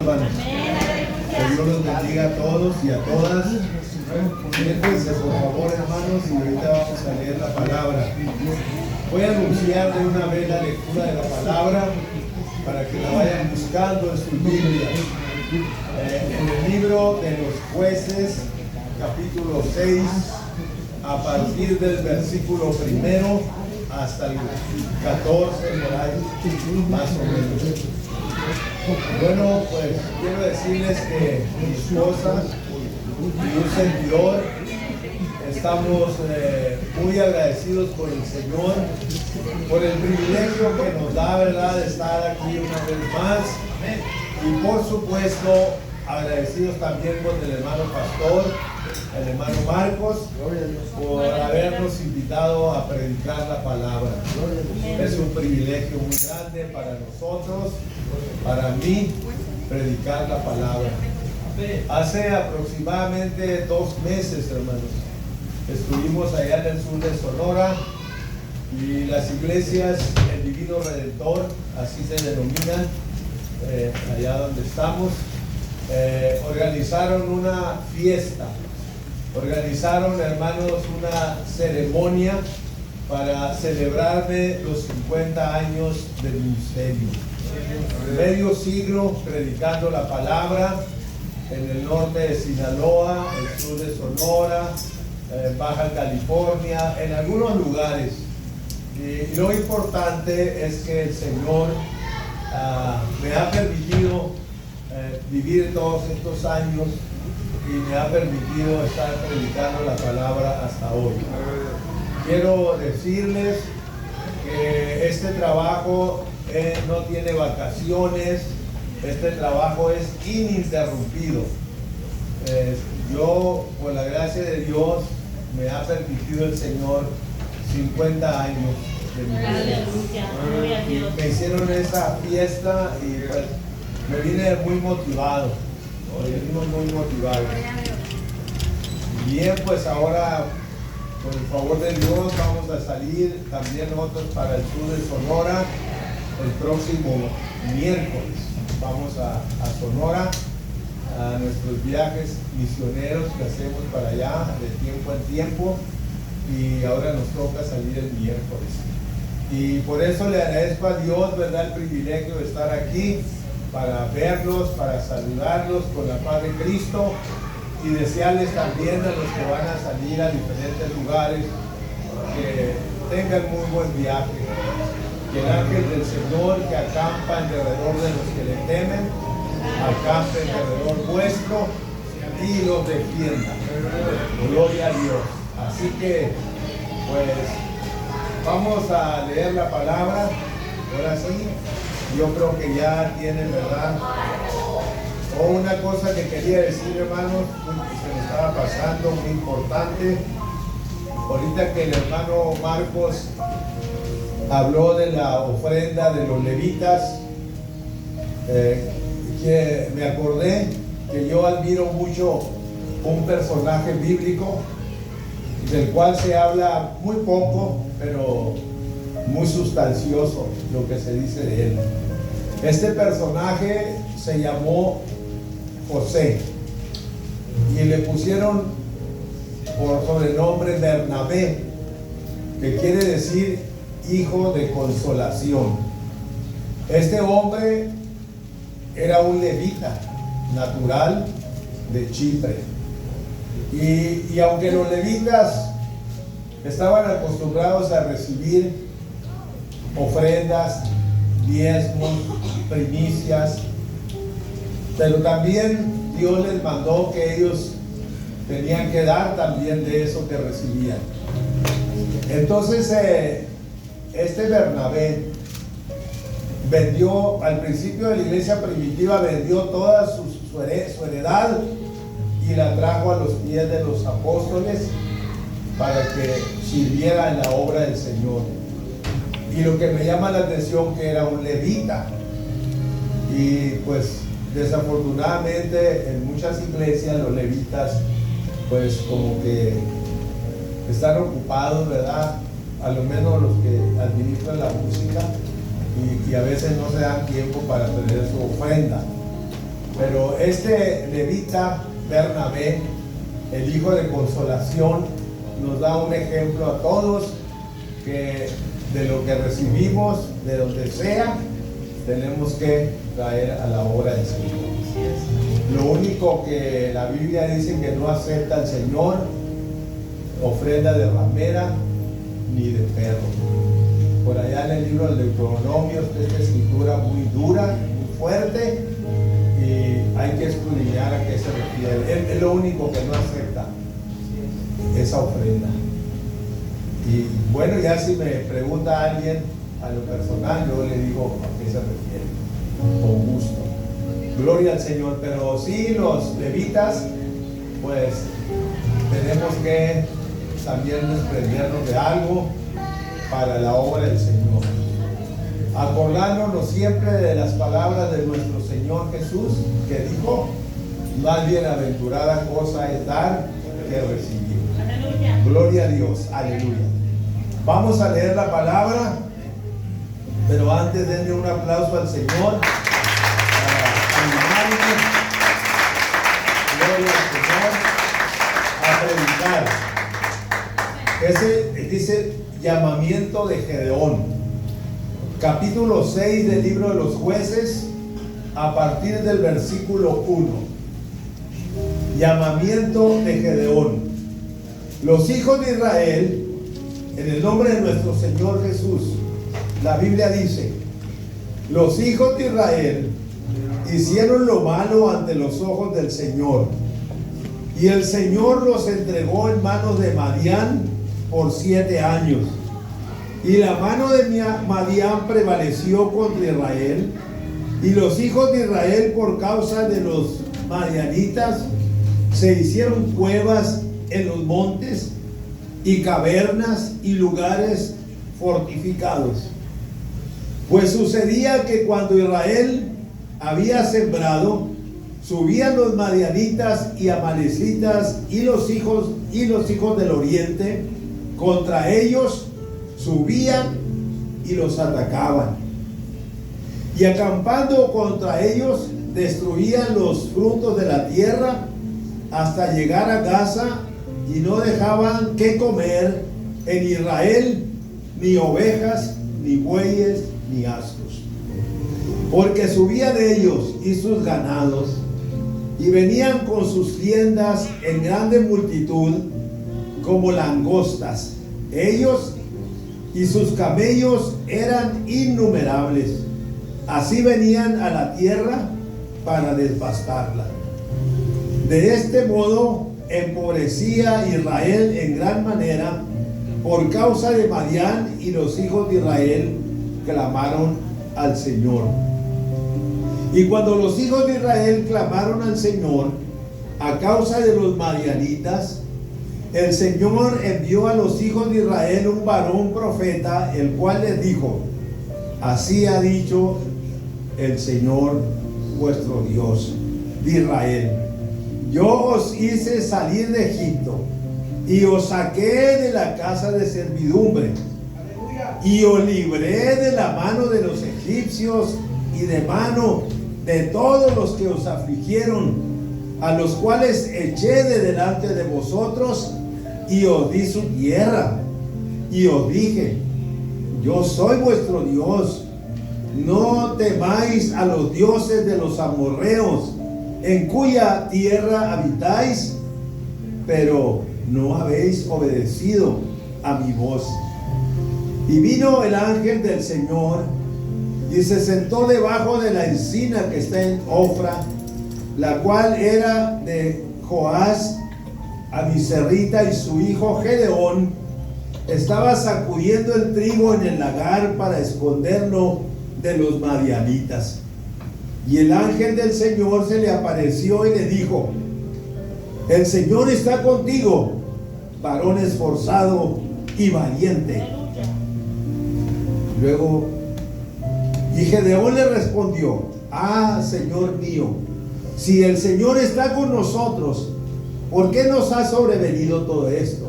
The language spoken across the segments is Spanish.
hermanos. Que Dios los bendiga a todos y a todas. Siéntense por favor, hermanos, y ahorita vamos a leer la palabra. Voy a anunciar de una vez la lectura de la palabra para que la vayan buscando en sus Biblias. En el libro de los Jueces, capítulo 6, a partir del versículo 1 hasta el 14, por ahí, más o menos. Bueno, pues quiero decirles que mi esposa y un servidor estamos muy agradecidos por el Señor, por el privilegio que nos da, ¿verdad?, de estar aquí una vez más. Y por supuesto, agradecidos también con el hermano pastor, el hermano Marcos, por habernos invitado a predicar la palabra. Es un privilegio muy grande para nosotros, para mí, predicar la palabra. Hace aproximadamente 2 meses, hermanos, estuvimos allá en el sur de Sonora y las iglesias El Divino Redentor, así se denominan, allá donde estamos, organizaron una fiesta. Organizaron, hermanos, una ceremonia para celebrarme los 50 años del ministerio. Medio siglo predicando la palabra en el norte de Sinaloa, el sur de Sonora, Baja California, en algunos lugares. Y lo importante es que el Señor me ha permitido vivir todos estos años y me ha permitido estar predicando la palabra hasta hoy. Quiero decirles que este trabajo no tiene vacaciones, este trabajo es ininterrumpido. Yo, por la gracia de Dios, me ha permitido el Señor 50 años de mi vida. Me hicieron esa fiesta y pues me vine muy motivado. Venimos muy motivados. Bien, pues ahora, con el favor de Dios, vamos a salir también nosotros para el sur de Sonora el próximo miércoles. Vamos a Sonora, a nuestros viajes misioneros que hacemos para allá de tiempo en tiempo, y ahora nos toca salir el miércoles. Y por eso le agradezco a Dios, ¿verdad?, el privilegio de estar aquí para verlos, para saludarlos con la paz de Cristo y desearles también a los que van a salir a diferentes lugares que tengan muy buen viaje. Que el ángel del Señor que acampa en derredor de los que le temen, acampe en derredor vuestro y los defienda. Gloria a Dios. Así que, pues, vamos a leer la palabra. Ahora sí, yo creo que ya tienen, ¿verdad? Una cosa que quería decir, hermanos, que se me estaba pasando, muy importante. Ahorita que el hermano Marcos habló de la ofrenda de los levitas, que me acordé que yo admiro mucho un personaje bíblico del cual se habla muy poco, pero muy sustancioso lo que se dice de él. Este personaje se llamó José y le pusieron por sobrenombre Bernabé, que quiere decir hijo de consolación. Este hombre era un levita natural de Chipre, y aunque los levitas estaban acostumbrados a recibir ofrendas, diezmos, primicias, pero también Dios les mandó que ellos tenían que dar también de eso que recibían. Entonces este Bernabé vendió, al principio de la iglesia primitiva, vendió toda su heredad y la trajo a los pies de los apóstoles para que sirviera en la obra del Señor. Y lo que me llama la atención, que era un levita. Y pues desafortunadamente en muchas iglesias los levitas pues como que están ocupados, ¿verdad? A lo menos los que administran la música, y a veces no se dan tiempo para tener su ofrenda. Pero este levita, Bernabé, el hijo de consolación, nos da un ejemplo a todos que de lo que recibimos, de donde sea, tenemos que traer a la obra del Señor. Lo único que la Biblia dice que no acepta el Señor, ofrenda de ramera ni de perro. Por allá en el libro del Deuteronomio está esta escritura muy dura, muy fuerte, y hay que escudriñar a qué se refiere. Es lo único que no acepta esa ofrenda. Y bueno, ya si me pregunta alguien a lo personal, yo le digo a qué se refiere, con gusto. Gloria al Señor. Pero sí, los levitas, pues tenemos que también desprendernos de algo para la obra del Señor, acordándonos siempre de las palabras de nuestro Señor Jesús, que dijo: más bienaventurada cosa es dar que recibir. Aleluya. Gloria a Dios, aleluya. Vamos a leer la palabra, pero antes denle un aplauso al Señor para animarnos, gloria al Señor, a predicar. Ese dice llamamiento de Gedeón, capítulo 6 del libro de los Jueces, a partir del versículo 1. Llamamiento de Gedeón. Los hijos de Israel, en el nombre de nuestro Señor Jesús, la Biblia dice: los hijos de Israel hicieron lo malo ante los ojos del Señor, y el Señor los entregó en manos de Madián por 7 años. Y la mano de Madián prevaleció contra Israel, y los hijos de Israel, por causa de los madianitas, se hicieron cuevas en los montes y cavernas y lugares fortificados. Pues sucedía que cuando Israel había sembrado, subían los madianitas y amalecitas y los hijos del oriente contra ellos, subían y los atacaban, y acampando contra ellos destruían los frutos de la tierra hasta llegar a Gaza, y no dejaban que comer en Israel ni ovejas, ni bueyes, ni asnos, porque subían ellos y sus ganados, y venían con sus tiendas en grande multitud como langostas. Ellos y sus camellos eran innumerables. Así venían a la tierra para devastarla. De este modo empobrecía Israel en gran manera por causa de Madián, y los hijos de Israel clamaron al Señor. Y cuando los hijos de Israel clamaron al Señor a causa de los madianitas, el Señor envió a los hijos de Israel un varón profeta, el cual les dijo: así ha dicho el Señor vuestro Dios de Israel: yo os hice salir de Egipto, y os saqué de la casa de servidumbre, y os libré de la mano de los egipcios y de mano de todos los que os afligieron, a los cuales eché de delante de vosotros, y os di su tierra, y os dije: yo soy vuestro Dios. No temáis a los dioses de los amorreos, en cuya tierra habitáis, pero no habéis obedecido a mi voz. Y vino el ángel del Señor y se sentó debajo de la encina que está en Ofra, la cual era de Joás Abiserrita, y su hijo Gedeón estaba sacudiendo el trigo en el lagar para esconderlo de los madianitas. Y el ángel del Señor se le apareció y le dijo: el Señor está contigo, varón esforzado y valiente. Luego, y Gedeón le respondió: ah, Señor mío, si el Señor está con nosotros, ¿por qué nos ha sobrevenido todo esto?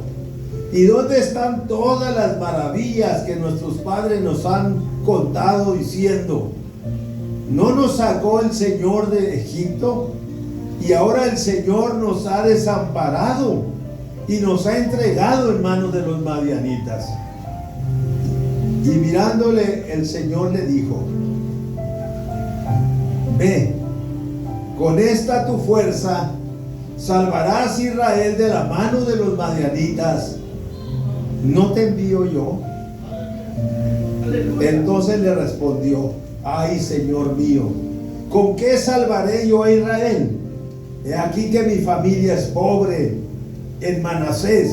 ¿Y dónde están todas las maravillas que nuestros padres nos han contado, diciendo: ¿No nos sacó el Señor de Egipto? Y ahora el Señor nos ha desamparado y nos ha entregado en manos de los madianitas. Y mirándole, el Señor le dijo: ve, con esta tu fuerza salvarás a Israel de la mano de los madianitas. ¿No te envío yo? Entonces le respondió: ay, Señor mío, ¿con qué salvaré yo a Israel? He aquí que mi familia es pobre en Manasés,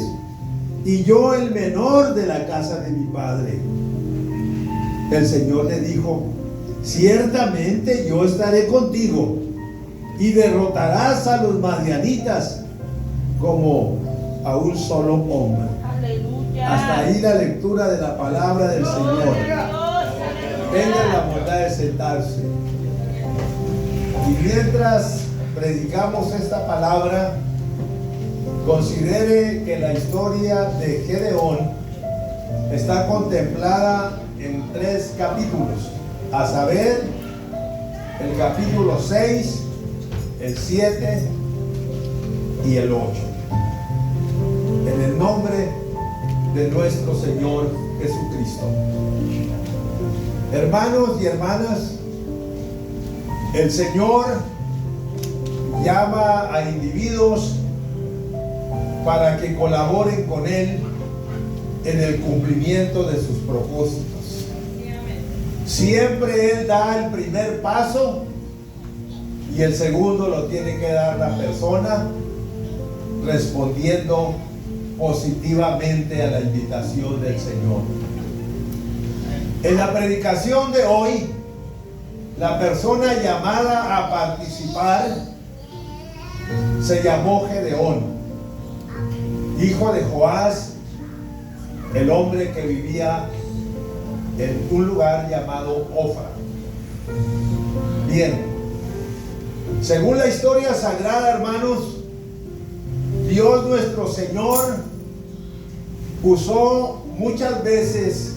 y yo el menor de la casa de mi padre. El Señor le dijo: ciertamente yo estaré contigo, y derrotarás a los madianitas como a un solo hombre. Aleluya. Hasta ahí la lectura de la palabra del Señor. Tengan la bondad de sentarse. Y mientras predicamos esta palabra, considere que la historia de Gedeón está contemplada en 3 capítulos, a saber, el capítulo 6, el 7 y el 8. En el nombre de nuestro Señor Jesucristo. Hermanos y hermanas, el Señor llama a individuos para que colaboren con Él en el cumplimiento de sus propósitos. Siempre Él da el primer paso y el segundo lo tiene que dar la persona respondiendo positivamente a la invitación del Señor. En la predicación de hoy, la persona llamada a participar se llamó Gedeón, hijo de Joás, el hombre que vivía en un lugar llamado Ofra. Bien, según la historia sagrada, hermanos, Dios nuestro Señor usó muchas veces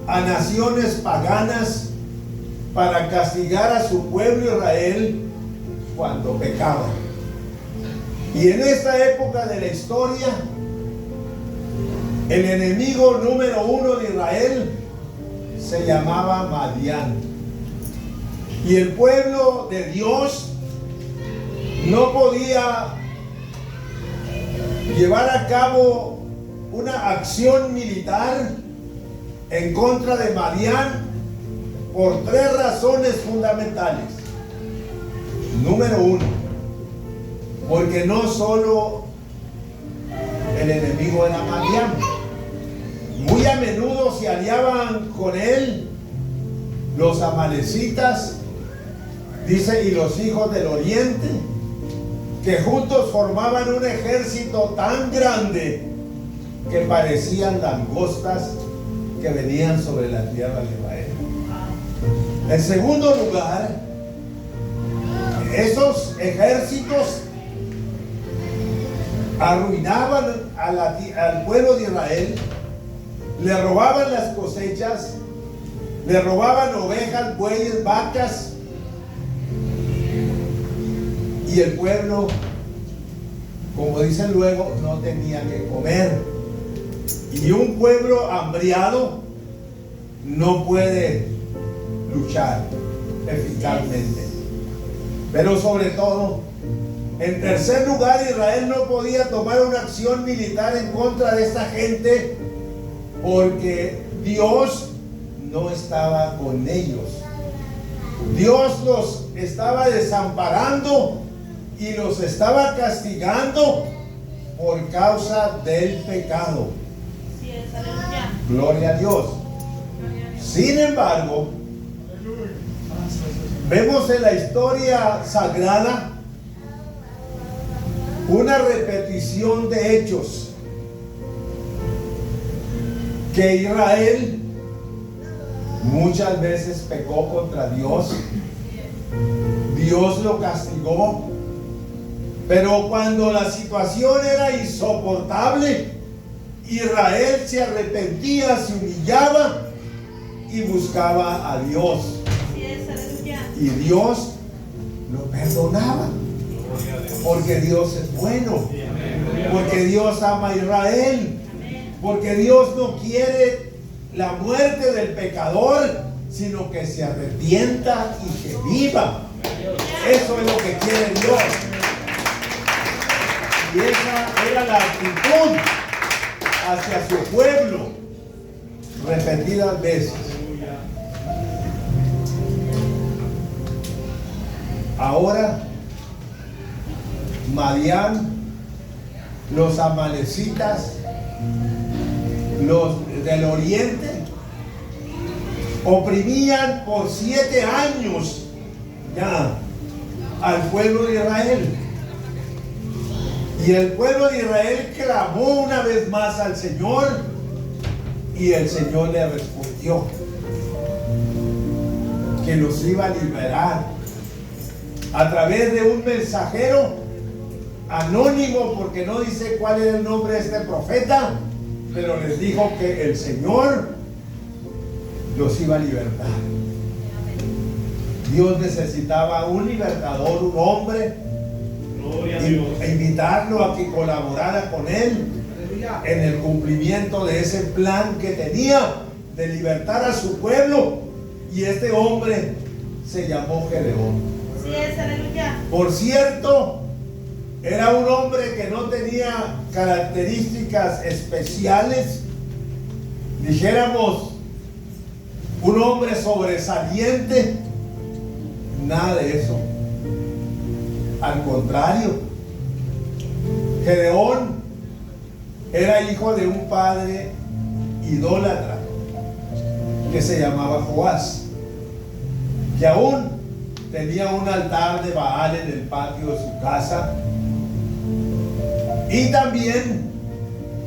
a naciones paganas para castigar a su pueblo Israel cuando pecaban. Y en esta época de la historia, el enemigo número 1 de Israel se llamaba Madián. Y el pueblo de Dios no podía llevar a cabo una acción militar en contra de Madián por 3 razones fundamentales. Número 1, porque no solo el enemigo era Madián, muy a menudo se aliaban con él los amalecitas, dice, y los hijos del oriente, que juntos formaban un ejército tan grande que parecían langostas que venían sobre la tierra de Israel. En segundo lugar, esos ejércitos arruinaban al pueblo de Israel, le robaban las cosechas, le robaban ovejas, bueyes, vacas, y el pueblo, como dicen luego, no tenía que comer. Y un pueblo hambriado no puede luchar eficazmente. Pero sobre todo, en tercer lugar, Israel no podía tomar una acción militar en contra de esta gente porque Dios no estaba con ellos. Dios los estaba desamparando y los estaba castigando por causa del pecado. Gloria a Dios. Sin embargo, vemos en la historia sagrada una repetición de hechos que Israel muchas veces pecó contra Dios. Dios lo castigó, pero cuando la situación era insoportable, Israel se arrepentía, se humillaba y buscaba a Dios. Y Dios lo perdonaba. Porque Dios es bueno. Porque Dios ama a Israel. Porque Dios no quiere la muerte del pecador, sino que se arrepienta y que viva. Eso es lo que quiere Dios. Y esa era la actitud hacia su pueblo repetidas veces. Ahora Madián, los amalecitas, los del oriente, oprimían por 7 años ya al pueblo de Israel. Y el pueblo de Israel clamó una vez más al Señor, y el Señor le respondió que los iba a liberar a través de un mensajero anónimo, porque no dice cuál era el nombre de este profeta, pero les dijo que el Señor los iba a libertar. Dios necesitaba un libertador, un hombre, e invitarlo a que colaborara con él en el cumplimiento de ese plan que tenía de libertar a su pueblo. Y este hombre se llamó Gedeón. Sí, es, aleluya. Por cierto, era un hombre que no tenía características especiales, dijéramos, un hombre sobresaliente, nada de eso. Al contrario, Gedeón era hijo de un padre idólatra que se llamaba Joás, que aún tenía un altar de Baal en el patio de su casa, y también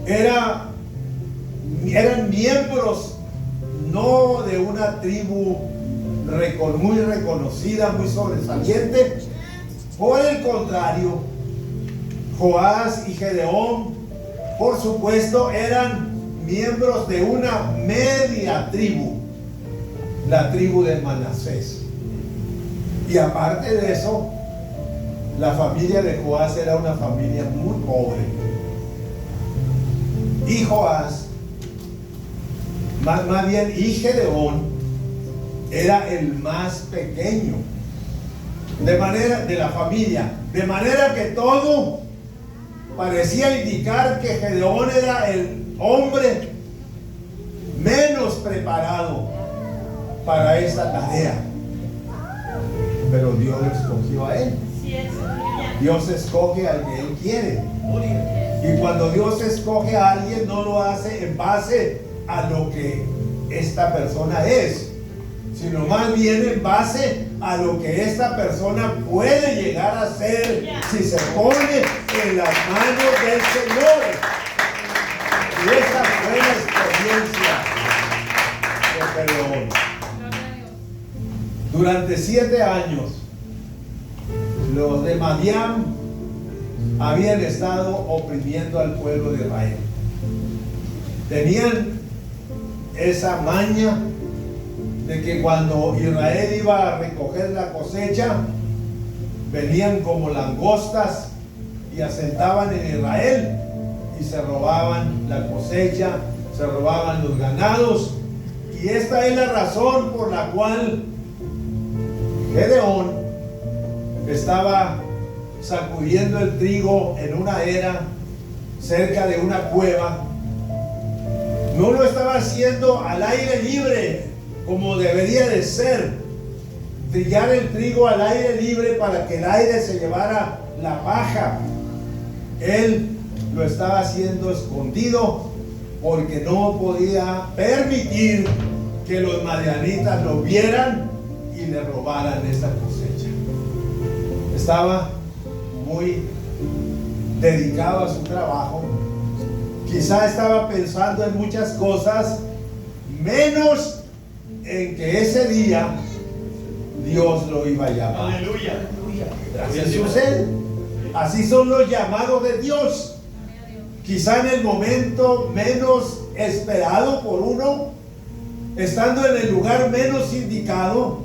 eran miembros no de una tribu muy reconocida, muy sobresaliente. Por el contrario, Joás y Gedeón, por supuesto, eran miembros de una media tribu, la tribu de Manasés. Y aparte de eso, la familia de Joás era una familia muy pobre. Y Joás, más bien, y Gedeón era el más pequeño de la familia, de manera que todo parecía indicar que Gedeón era el hombre menos preparado para esta tarea. Pero Dios lo escogió a él. Dios escoge al que él quiere. Y cuando Dios escoge a alguien, no lo hace en base a lo que esta persona es, sino más bien en base a lo que esta persona puede llegar a ser si se pone en las manos del Señor. Y esa fue la experiencia de Gedeón. Durante 7 años, los de Madián habían estado oprimiendo al pueblo de Israel. Tenían esa maña de que cuando Israel iba a recoger la cosecha, venían como langostas y asentaban en Israel y se robaban la cosecha, se robaban los ganados. Y esta es la razón por la cual Gedeón estaba sacudiendo el trigo en una era cerca de una cueva. No lo estaba haciendo al aire libre como debería de ser, trillar el trigo al aire libre para que el aire se llevara la paja. Él lo estaba haciendo escondido porque no podía permitir que los madianitas lo vieran y le robaran esta cosecha. Estaba muy dedicado a su trabajo. Quizá estaba pensando en muchas cosas, menos en que ese día Dios lo iba a llamar. Aleluya. Así sucede. Así son los llamados de Dios. Quizá en el momento menos esperado por uno, estando en el lugar menos indicado,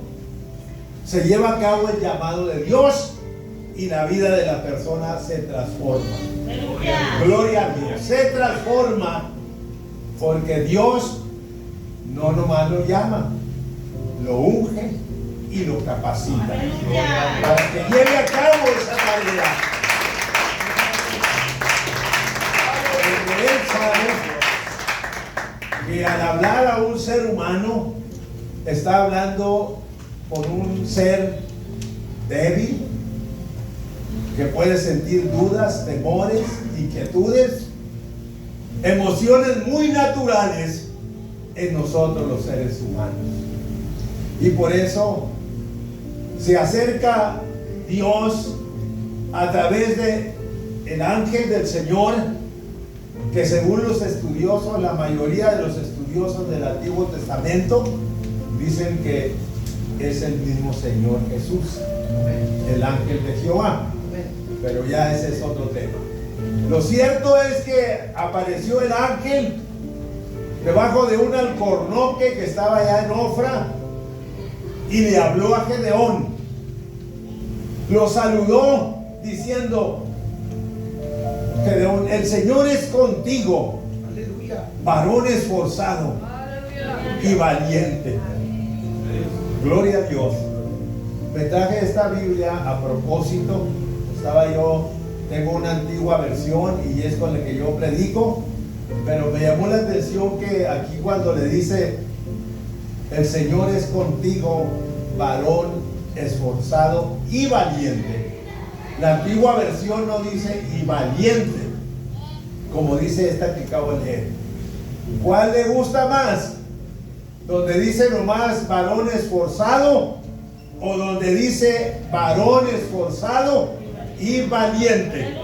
se lleva a cabo el llamado de Dios y la vida de la persona se transforma. Gloria a Dios. Se transforma porque Dios no nomás lo llama, lo unge y lo capacita para que lleve a cabo esa tarea. Porque Él sabe que al hablar a un ser humano está hablando con un ser débil que puede sentir dudas, temores, inquietudes, emociones muy naturales en nosotros los seres humanos. Y por eso se acerca Dios a través de el ángel del Señor, que según los estudiosos, la mayoría de los estudiosos del Antiguo Testamento dicen que es el mismo Señor Jesús, el ángel de Jehová. Pero ya ese es otro tema. Lo cierto es que apareció el ángel debajo de un alcornoque que estaba allá en Ofra y le habló a Gedeón. Lo saludó diciendo: Gedeón, el Señor es contigo, varón esforzado y valiente. Gloria a Dios. Me traje esta Biblia a propósito. Tengo una antigua versión y es con la que yo predico, pero me llamó la atención que aquí cuando le dice el Señor es contigo, varón esforzado y valiente, la antigua versión no dice y valiente, como dice esta que acabo de leer. ¿Cuál le gusta más? ¿Donde dice nomás varón esforzado o donde dice varón esforzado y valiente?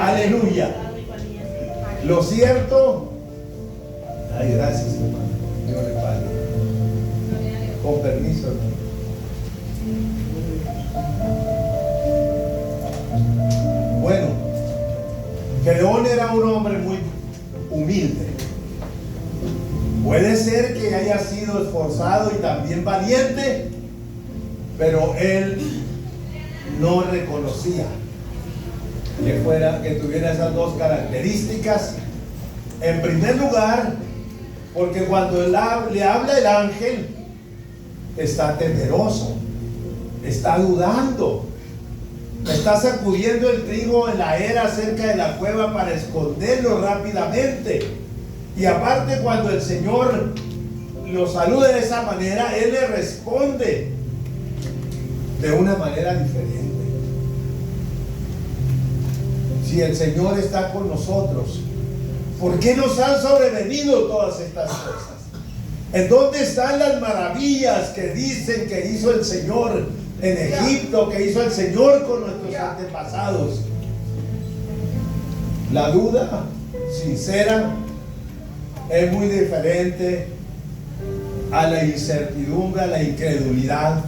Aleluya. Lo cierto, ay, gracias, hermano, Dios le pague. Con permiso, hermano. Bueno, Gedeón era un hombre muy humilde. Puede ser que haya sido esforzado y también valiente, pero él no reconocía que tuviera esas dos características. En primer lugar, porque cuando le habla el ángel, está temeroso, está dudando, está sacudiendo el trigo en la era cerca de la cueva para esconderlo rápidamente. Y aparte, cuando el Señor lo saluda de esa manera, Él le responde de una manera diferente. Si el Señor está con nosotros, ¿por qué nos han sobrevenido todas estas cosas? ¿En dónde están las maravillas que dicen que hizo el Señor en Egipto, que hizo el Señor con nuestros antepasados? La duda sincera es muy diferente a la incertidumbre, a la incredulidad.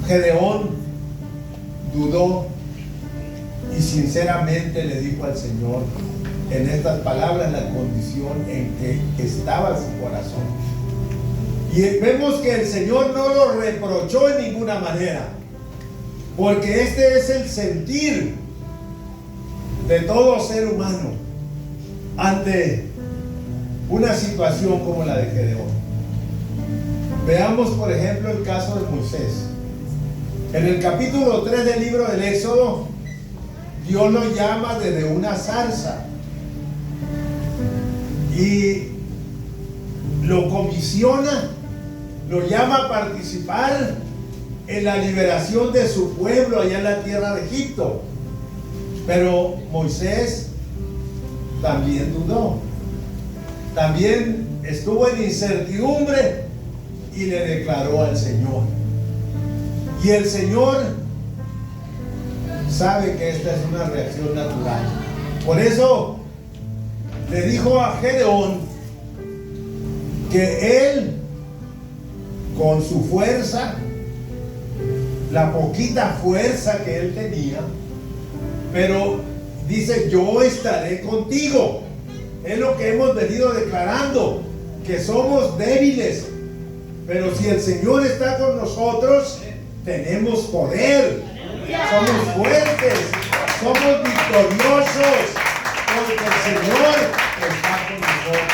Gedeón dudó y sinceramente le dijo al Señor en estas palabras la condición en que estaba su corazón. Y vemos que el Señor no lo reprochó en ninguna manera, porque este es el sentir de todo ser humano ante una situación como la de Gedeón. Veamos por ejemplo el caso de Moisés. En el capítulo 3 del libro del Éxodo, Dios lo llama desde una zarza y lo comisiona, lo llama a participar en la liberación de su pueblo allá en la tierra de Egipto. Pero Moisés también dudó, también estuvo en incertidumbre y le declaró al Señor. Y el Señor sabe que esta es una reacción natural. Por eso le dijo a Gedeón que él, con su fuerza, la poquita fuerza que él tenía, pero dice: yo estaré contigo. Es lo que hemos venido declarando, que somos débiles, Pero si el Señor está con nosotros, tenemos poder, somos fuertes, somos victoriosos, porque el Señor está con nosotros.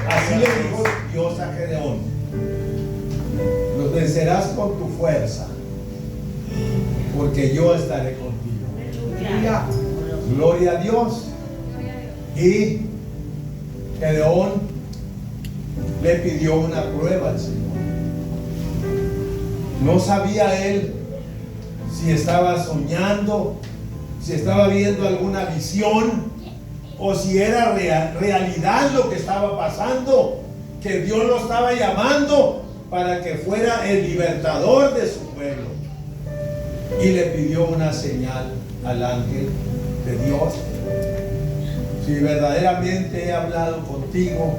Así le dijo Dios a Gedeón: los vencerás con tu fuerza, porque yo estaré contigo. Gloria a Dios. Y Gedeón le pidió una prueba al Señor. No sabía él si estaba soñando, si estaba viendo alguna visión, o si era realidad lo que estaba pasando, que Dios lo estaba llamando para que fuera el libertador de su pueblo. Y le pidió una señal al ángel de Dios: si verdaderamente he hablado contigo,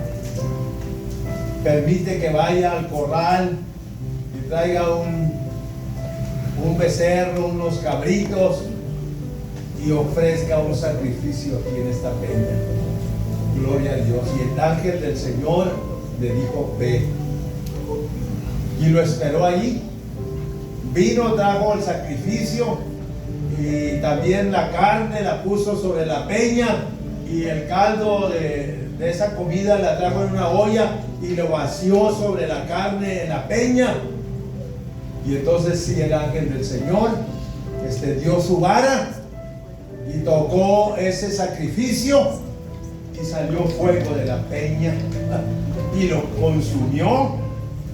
permite que vaya al corral y traiga un becerro, unos cabritos, y ofrezca un sacrificio aquí en esta peña. Gloria a Dios. Y el ángel del Señor le dijo: ve. Y lo esperó allí. Vino, trajo el sacrificio, y también la carne la puso sobre la peña, y el caldo de esa comida la trajo en una olla y lo vació sobre la carne en la peña. Y entonces sí, el ángel del Señor dio su vara y tocó ese sacrificio, y salió fuego de la peña y lo consumió,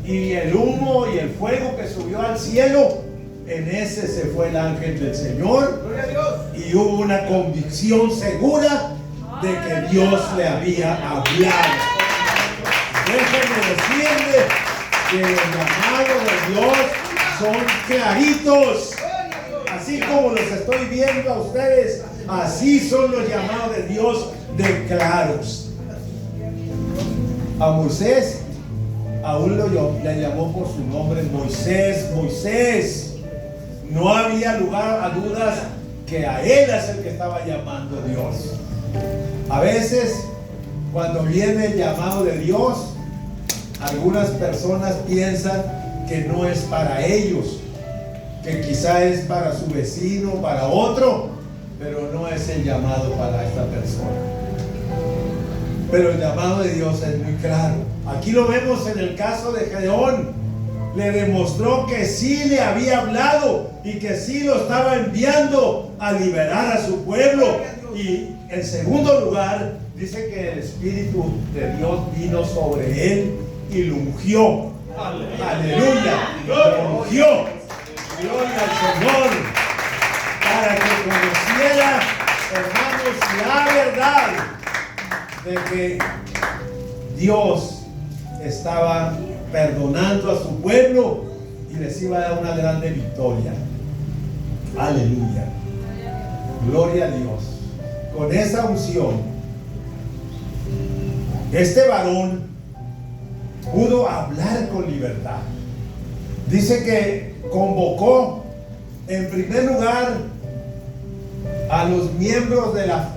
y el humo y el fuego que subió al cielo, en ese se fue el ángel del Señor, y hubo una convicción segura de que Dios le había hablado. Déjenme decirle que los llamados de Dios son claritos. Así como los estoy viendo a ustedes, así son los llamados de Dios, de claros. A Moisés aún le llamó por su nombre: Moisés, Moisés. No había lugar a dudas que a él es el que estaba llamando Dios. A veces, cuando viene el llamado de Dios, algunas personas piensan que no es para ellos, que quizá es para su vecino, para otro, pero no es el llamado para esta persona. Pero el llamado de Dios es muy claro. Aquí lo vemos en el caso de Gedeón. Le demostró que sí le había hablado y que sí lo estaba enviando a liberar a su pueblo. Y en segundo lugar, dice que el Espíritu de Dios vino sobre él y lo ungió. Aleluya. Lo ungió. Gloria al Señor. Para que conociera, hermanos, la verdad de que Dios estaba perdonando a su pueblo y les iba a dar una grande victoria. Aleluya. Gloria a Dios. Con esa unción, este varón pudo hablar con libertad. Dice que convocó en primer lugar a los miembros de la